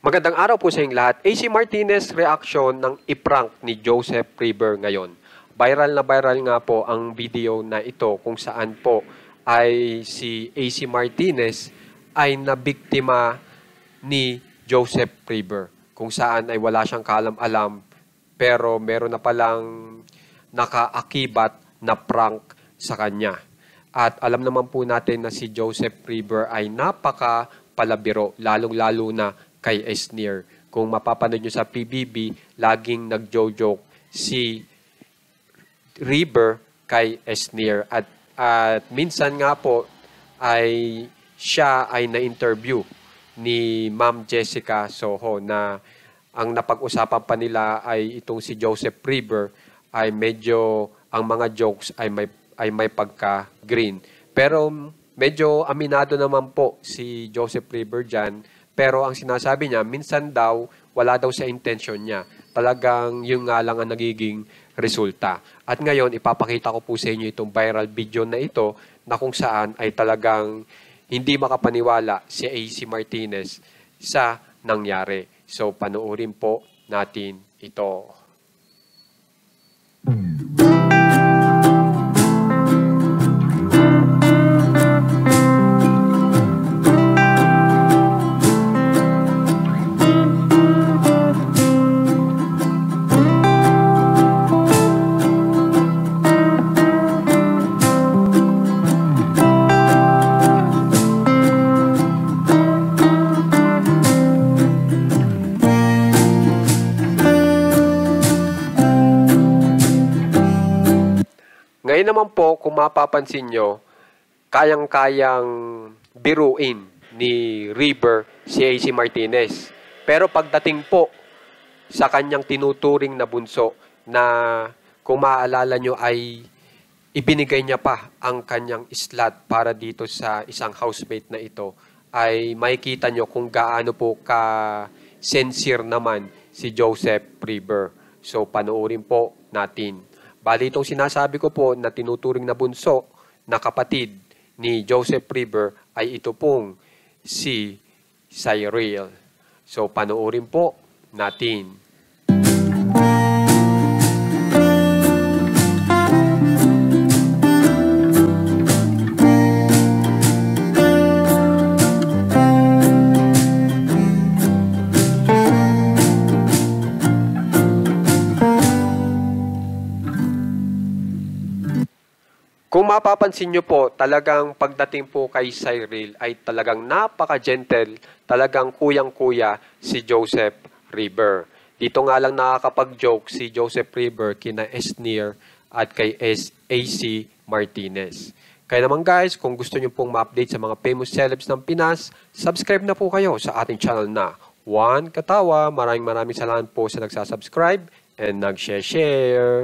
Magandang araw po sa inyong lahat. AC Martinez reaction ng iprank ni Joseph River ngayon. Viral na viral nga po ang video na ito kung saan po ay si AC Martinez ay nabiktima ni Joseph River. Kung saan ay wala siyang kaalam-alam pero meron na palang nakaakibat na prank sa kanya. At alam naman po natin na si Joseph River ay napaka palabiro, lalong-lalo na kay Esnir. Kung mapapanood nyo sa PBB, laging nagjo-joke si River kay Esnir. At minsan nga po ay siya ay na-interview ni Ma'am Jessica Soho na ang napag-usapan pa nila ay itong si Joseph River ay medyo ang mga jokes ay may pagka-green. Pero medyo aminado naman po si Joseph River dyan. Pero ang sinasabi niya, minsan daw, wala daw sa intention niya. Talagang yun nga lang ang nagiging resulta. At ngayon, ipapakita ko po sa inyo itong viral video na ito na kung saan ay talagang hindi makapaniwala si AC Martinez sa nangyari. So, panoorin po natin ito. Ngayon naman po, kung mapapansin nyo, kayang-kayang biruin ni River si AC Martinez. Pero pagdating po sa kanyang tinuturing na bunso na kung maaalala nyo ay ibinigay niya pa ang kanyang slot para dito sa isang housemate na ito, ay makikita nyo kung gaano po ka-sincere naman si Joseph River. So panoorin po natin. Bali itong sinasabi ko po na tinuturing na bunso na kapatid ni Joseph River ay ito pong si Cyril. So panoorin po natin. Kung mapapansin nyo po, talagang pagdating po kay Cyril ay talagang napaka-gentle, talagang kuyang-kuya si Joseph River. Dito nga lang nakakapag-joke si Joseph River kina Esnir at kay AC Martinez. Kaya naman guys, kung gusto nyo pong ma-update sa mga famous celebs ng Pinas, subscribe na po kayo sa ating channel na Juan Katawa. Maraming salamat po sa nagsasubscribe and nag-share.